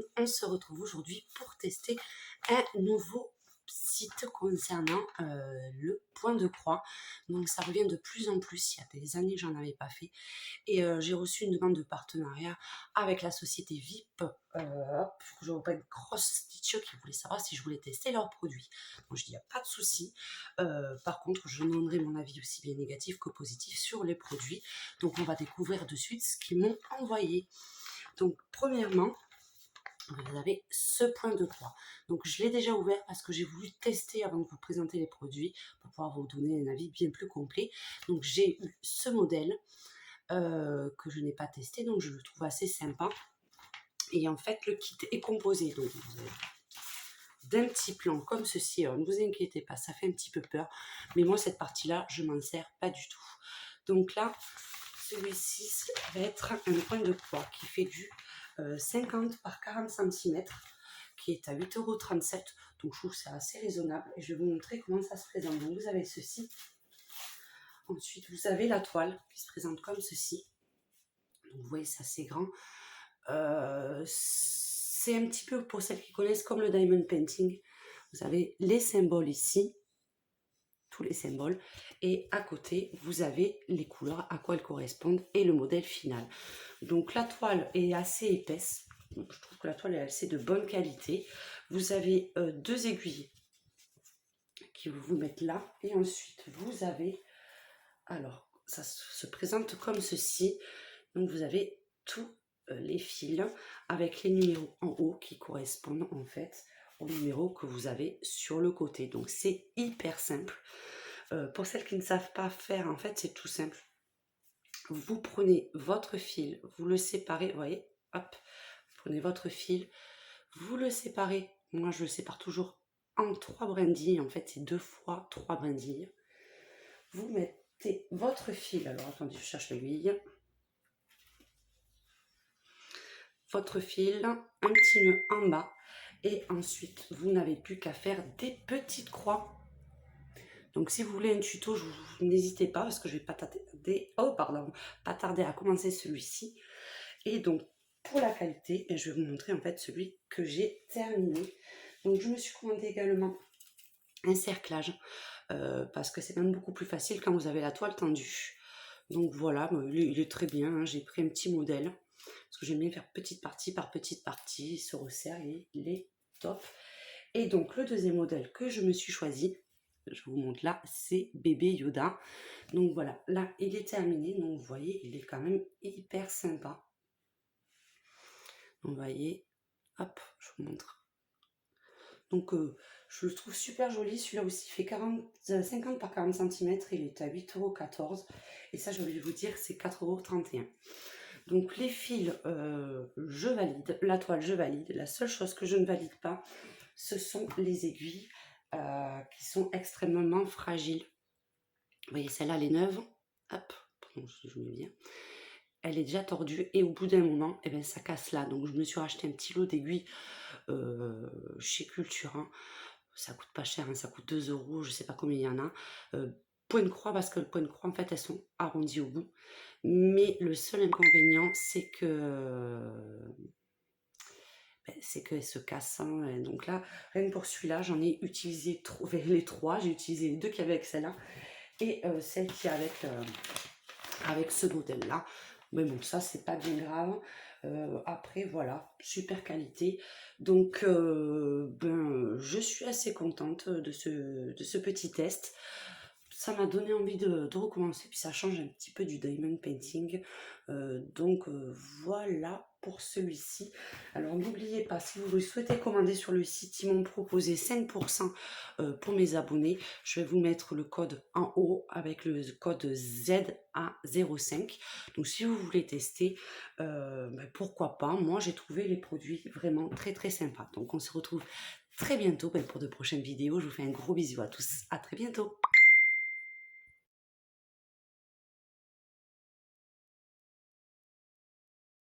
monde, on se retrouve aujourd'hui pour tester un nouveau site concernant le point de croix. Donc ça revient de plus en plus, il y a des années que j'en avais pas fait et j'ai reçu une demande de partenariat avec la société VIP pour que je reprenne Cross Stitch qui voulait savoir si je voulais tester leurs produits. Donc je dis il n'y a pas de souci. Par contre je donnerai mon avis aussi bien négatif que positif sur les produits. Donc on va découvrir de suite ce qu'ils m'ont envoyé. Donc premièrement, vous avez ce point de croix. Donc je l'ai déjà ouvert parce que j'ai voulu tester avant de vous présenter les produits pour pouvoir vous donner un avis bien plus complet. Donc j'ai eu ce modèle que je n'ai pas testé, donc je le trouve assez sympa. Et en fait le kit est composé donc d'un petit plan comme ceci. Alors ne vous inquiétez pas, ça fait un petit peu peur, mais moi cette partie là je m'en sers pas du tout. Donc là celui-ci va être un point de croix qui fait du 50 par 40 cm, qui est à 8,37 €. Donc je trouve que c'est assez raisonnable et je vais vous montrer comment ça se présente. Donc vous avez ceci. Ensuite vous avez la toile qui se présente comme ceci. Donc vous voyez c'est assez grand. C'est un petit peu pour celles qui connaissent comme le diamond painting. Vous avez les symboles ici, tous les symboles, et à côté vous avez les couleurs à quoi elles correspondent et le modèle final. Donc la toile est assez épaisse, donc je trouve que la toile est assez de bonne qualité. Vous avez deux aiguilles qui vous mettent là, et ensuite vous avez, alors ça se présente comme ceci. Donc vous avez tous les fils avec les numéros en haut qui correspondent en fait aux numéros que vous avez sur le côté. Donc c'est hyper simple. Pour celles qui ne savent pas faire, en fait c'est tout simple. Vous prenez votre fil, vous le séparez, vous voyez, hop, vous prenez votre fil, vous le séparez. Moi je le sépare toujours en 3 brindilles, en fait c'est 2 fois 3 brindilles. Vous mettez votre fil, alors attendez, je cherche l'aiguille. Votre fil, un petit nœud en bas, et ensuite vous n'avez plus qu'à faire des petites croix. Donc si vous voulez un tuto, n'hésitez pas parce que je vais pas tarder à commencer celui-ci. Et donc pour la qualité, je vais vous montrer en fait celui que j'ai terminé. Donc je me suis commandé également un cerclage parce que c'est même beaucoup plus facile quand vous avez la toile tendue. Donc voilà, il est très bien, hein. J'ai pris un petit modèle parce que j'aime bien faire petite partie par petite partie, il se resserre et il est top. Et donc le deuxième modèle que je me suis choisi, je vous montre là, c'est bébé Yoda. Donc voilà, là il est terminé, donc vous voyez il est quand même hyper sympa. Donc vous voyez, hop, je vous montre. Donc je le trouve super joli, celui-là aussi il fait 50 par 40 cm, il est à 8,14 €. Et ça je vais vous dire c'est 4,31 €. Donc les fils, je valide, la toile je valide. La seule chose que je ne valide pas, ce sont les aiguilles qui sont extrêmement fragiles. Vous voyez, celle-là, elle est neuve. Hop, pardon, je mets bien. Elle est déjà tordue et au bout d'un moment, eh ben, ça casse là. Donc je me suis racheté un petit lot d'aiguilles chez Cultura. Ça coûte pas cher, hein, ça coûte 2 €, je sais pas combien il y en a. Point de croix, parce que le point de croix, en fait, elles sont arrondies au bout. Mais le seul inconvénient, c'est qu'elle se casse, hein. Et donc là, rien que pour celui-là, j'en ai utilisé les 3. J'ai utilisé les 2 qu'il y avait avec celle-là et celle qui est avec ce modèle-là. Mais bon, ça, c'est pas bien grave. Après, voilà, super qualité. Donc, je suis assez contente de ce petit test. Ça m'a donné envie de recommencer, puis ça change un petit peu du diamond painting. Donc voilà pour celui-ci. Alors n'oubliez pas, si vous le souhaitez commander sur le site, ils m'ont proposé 5% pour mes abonnés. Je vais vous mettre le code en haut avec le code ZA05. Donc si vous voulez tester, pourquoi pas. Moi j'ai trouvé les produits vraiment très très sympas. Donc on se retrouve très bientôt pour de prochaines vidéos. Je vous fais un gros bisou à tous. À très bientôt.